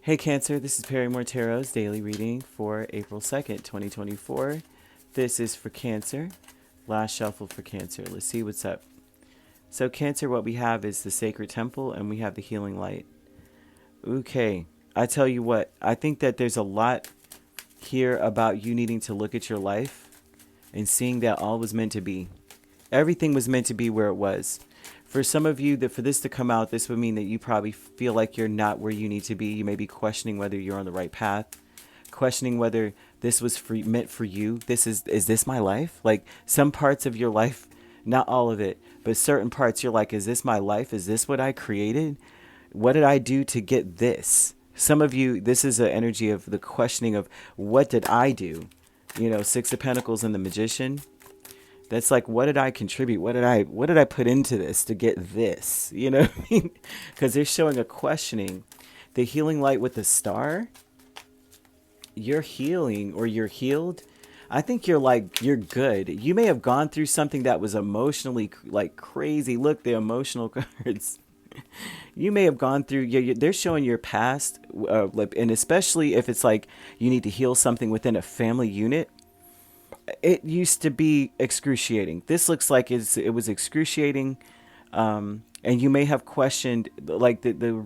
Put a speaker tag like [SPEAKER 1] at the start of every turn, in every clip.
[SPEAKER 1] Hey Cancer, this is Perrymore Tarot's daily reading for April 2nd, 2024. This is for Cancer. Last shuffle for Cancer. Let's see what's up. So Cancer, what we have is the Sacred Temple and we have the Healing Light. Okay, I tell you what, I think that there's a lot here about you needing to look at your life and seeing that all was meant to be. Everything was meant to be where it was. For some of you, that for this to come out, this would mean that you probably feel like you're not where you need to be. You may be questioning whether you're on the right path, questioning whether this was meant for you. Is this my life? Like some parts of your life, not all of it, but certain parts, you're like, is this my life? Is this what I created? What did I do to get this? Some of you, this is an energy of the questioning of what did I do? You know, Six of Pentacles and the Magician. That's like, what did I contribute? What did I put into this to get this? You know what I mean? Because they're showing a questioning. The Healing Light with the Star. You're healing or you're healed. I think you're good. You may have gone through something that was emotionally like crazy. Look, the emotional cards. You may have gone through, they're showing your past. And especially if it's like you need to heal something within a family unit. It used to be excruciating. This looks like it was excruciating. And you may have questioned like the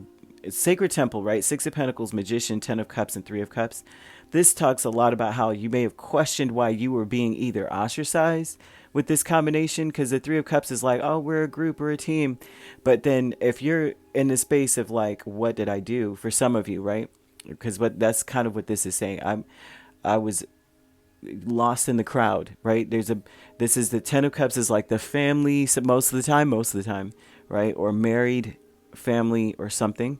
[SPEAKER 1] Sacred Temple, right? Six of Pentacles, Magician, 10 of Cups, and 3 of Cups. This talks a lot about how you may have questioned why you were being either ostracized with this combination, because the 3 of Cups is like, oh, we're a group, we're a team. But then if you're in the space of like, what did I do? For some of you, right? Because that's kind of what this is saying. I was lost in the crowd, right? This is the 10 of Cups is like the family, so most of the time, right? Or married family or something.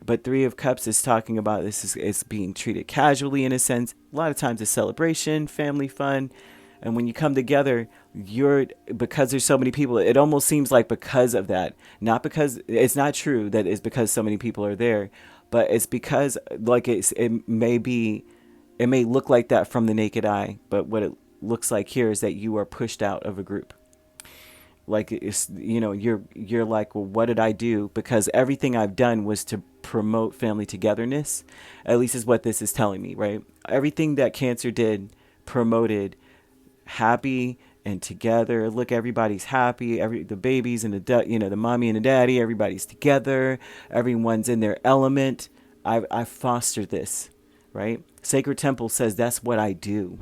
[SPEAKER 1] But 3 of Cups is talking about this is being treated casually in a sense. A lot of times it's celebration, family fun. And when you come together, because there's so many people, it almost seems like because of that, not because it's not true that it's because so many people are there, but it's because like it may look like that from the naked eye, but what it looks like here is that you are pushed out of a group. Like you're like, well, what did I do? Because everything I've done was to promote family togetherness. At least is what this is telling me, right? Everything that Cancer did promoted happy and together. Look, everybody's happy. The babies and the mommy and the daddy, everybody's together. Everyone's in their element. I fostered this, right? Sacred Temple says that's what I do.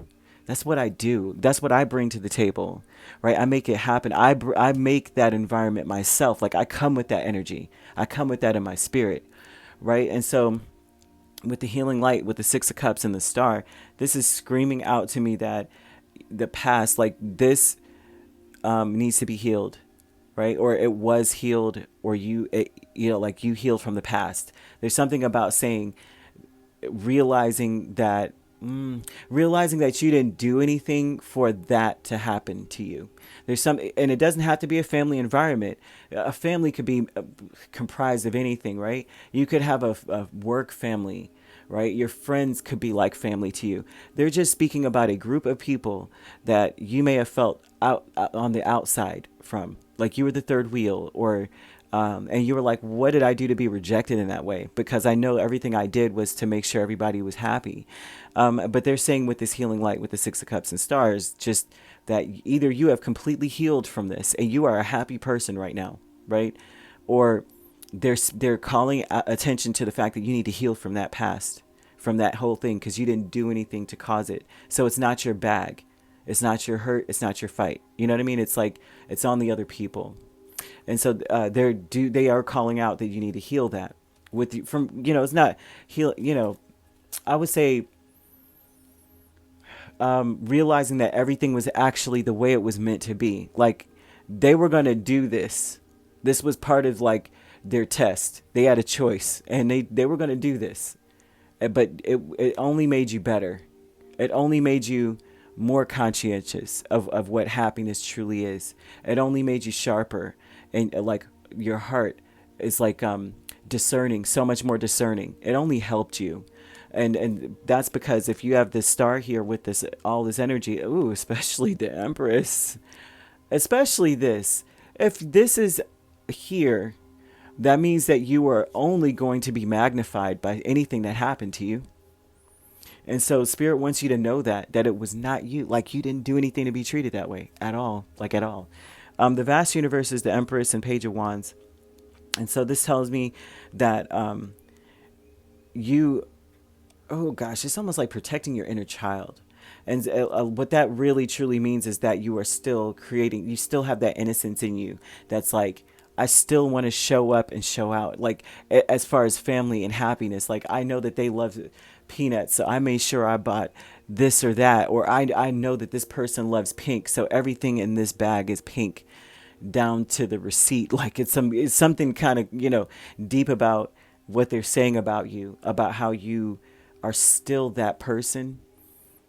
[SPEAKER 1] That's what I do. That's what I bring to the table, right? I make it happen. I make that environment myself. Like I come with that energy. I come with that in my spirit, right? And so with the Healing Light, with the 6 of Cups and the Star, this is screaming out to me that the past, like this needs to be healed, right? Or it was healed, or like you healed from the past. There's something about saying, realizing that you didn't do anything for that to happen to you. And it doesn't have to be a family environment. A family could be comprised of anything, right? You could have a work family, right? Your friends could be like family to you. They're just speaking about a group of people that you may have felt out on the outside from, like you were the third wheel, or and you were like, what did I do to be rejected in that way? Because I know everything I did was to make sure everybody was happy. But they're saying with this Healing Light, with the 6 of Cups and Stars, just that either you have completely healed from this and you are a happy person right now, right? Or they're calling attention to the fact that you need to heal from that past, from that whole thing, because you didn't do anything to cause it. So it's not your bag. It's not your hurt. It's not your fight. You know what I mean? It's like, it's on the other people. And so they are calling out that you need to heal that it's not heal, I would say, realizing that everything was actually the way it was meant to be. Like they were going to do this. This was part of like their test. They had a choice and they were going to do this, but it only made you better. It only made you more conscientious of what happiness truly is. It only made you sharper. And like your heart is like discerning, so much more discerning. It only helped you. And that's because if you have this star here with this, all this energy, ooh, especially the Empress, especially this, if this is here That means that you are only going to be magnified by anything that happened to you. And so Spirit wants you to know that it was not you. Like, you didn't do anything to be treated that way at all. Like, at all. The vast universe is the Empress and Page of Wands. And so this tells me that you, oh gosh, it's almost like protecting your inner child. And what that really truly means is that you are still creating, you still have that innocence in you. That's like, I still want to show up and show out. Like, as far as family and happiness, like, I know that they love peanuts, so I made sure I bought this or that. Or I know that this person loves pink, so everything in this bag is pink down to the receipt. Like, it's something kind of, deep about what they're saying about you, about how you are still that person.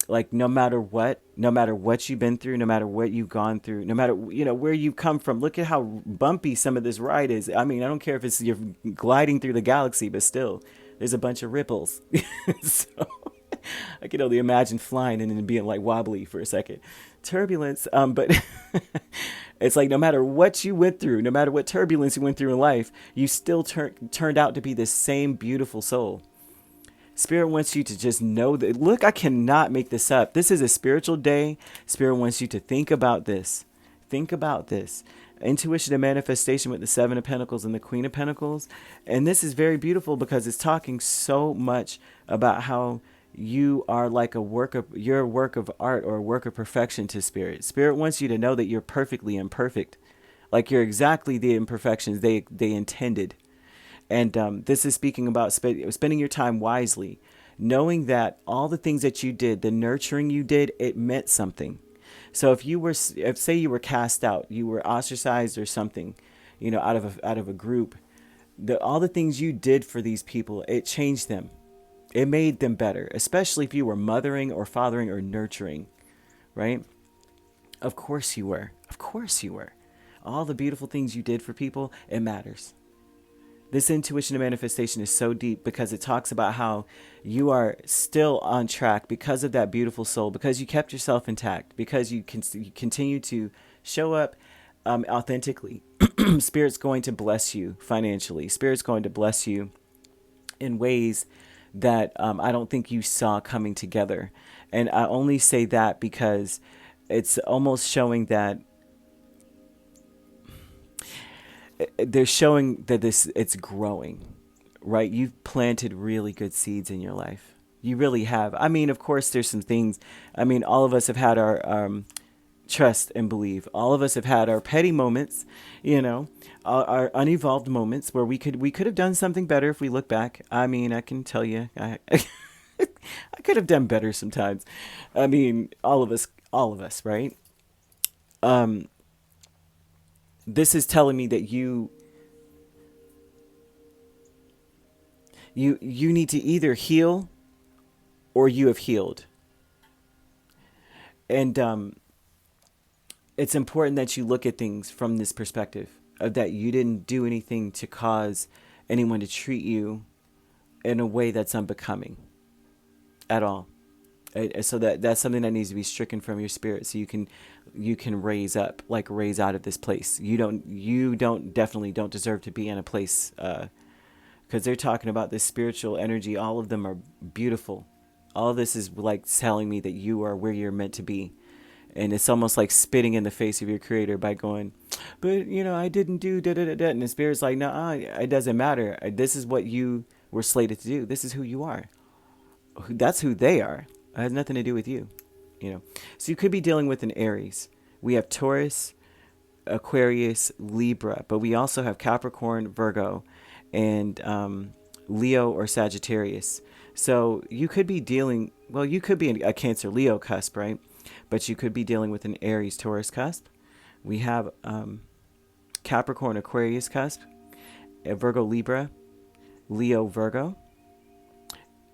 [SPEAKER 1] Like, no matter what you've been through, no matter what you've gone through, no matter, where you've come from. Look at how bumpy some of this ride is. I mean, I don't care if you're gliding through the galaxy, but still, there's a bunch of ripples. So I can only imagine flying and then being like wobbly for a second. Turbulence. But it's like, no matter what you went through, no matter what turbulence you went through in life, you still turned out to be the same beautiful soul. Spirit wants you to just know that, look, I cannot make this up. This is a spiritual day. Spirit wants you to think about this. Think about this. Intuition and manifestation with the Seven of Pentacles and the Queen of Pentacles. And this is very beautiful because it's talking so much about how you are like you're a work of art or a work of perfection to Spirit. Spirit wants you to know that you're perfectly imperfect. Like, you're exactly the imperfections they intended. And this is speaking about spending your time wisely, knowing that all the things that you did, the nurturing you did, it meant something. So if say you were cast out, you were ostracized or something, out of a group, all the things you did for these people, it changed them. It made them better, especially if you were mothering or fathering or nurturing, right? Of course you were. Of course you were. All the beautiful things you did for people, it matters. This intuition and manifestation is so deep because it talks about how you are still on track because of that beautiful soul, because you kept yourself intact, because you continue to show up authentically. Spirit's going to bless you financially. Spirit's going to bless you in ways that I don't think you saw coming together. And I only say that because it's almost showing that they're showing that it's growing, right? You've planted really good seeds in your life. You really have. I mean, of course, there's some things. I mean, all of us have had our trust and believe. All of us have had our petty moments, our unevolved moments where we could have done something better if we look back. I mean, I can tell you, I could have done better sometimes. I mean, all of us, right? This is telling me that you need to either heal or you have healed. And it's important that you look at things from this perspective of that you didn't do anything to cause anyone to treat you in a way that's unbecoming at all. So that's something that needs to be stricken from your spirit, so you can raise up, like raise out of this place. You definitely don't deserve to be in a place, because they're talking about this spiritual energy. All of them are beautiful. All of this is like telling me that you are where you're meant to be. And it's almost like spitting in the face of your creator by going, but I didn't do da da da da. And the spirit's like, no, it doesn't matter. This is what you were slated to do. This is who you are. That's who they are. It has nothing to do with you, So you could be dealing with an Aries. We have Taurus, Aquarius, Libra, but we also have Capricorn, Virgo, and Leo or Sagittarius. So you could be you could be a Cancer, Leo cusp, right? But you could be dealing with an Aries, Taurus cusp. We have Capricorn, Aquarius cusp, Virgo, Libra, Leo, Virgo.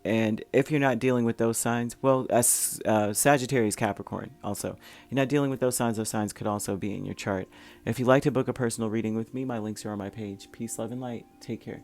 [SPEAKER 1] And if you're not dealing with those signs, as Sagittarius, Capricorn also. You're not dealing with those signs could also be in your chart. If you'd like to book a personal reading with me, my links are on my page. Peace, love, and light. Take care.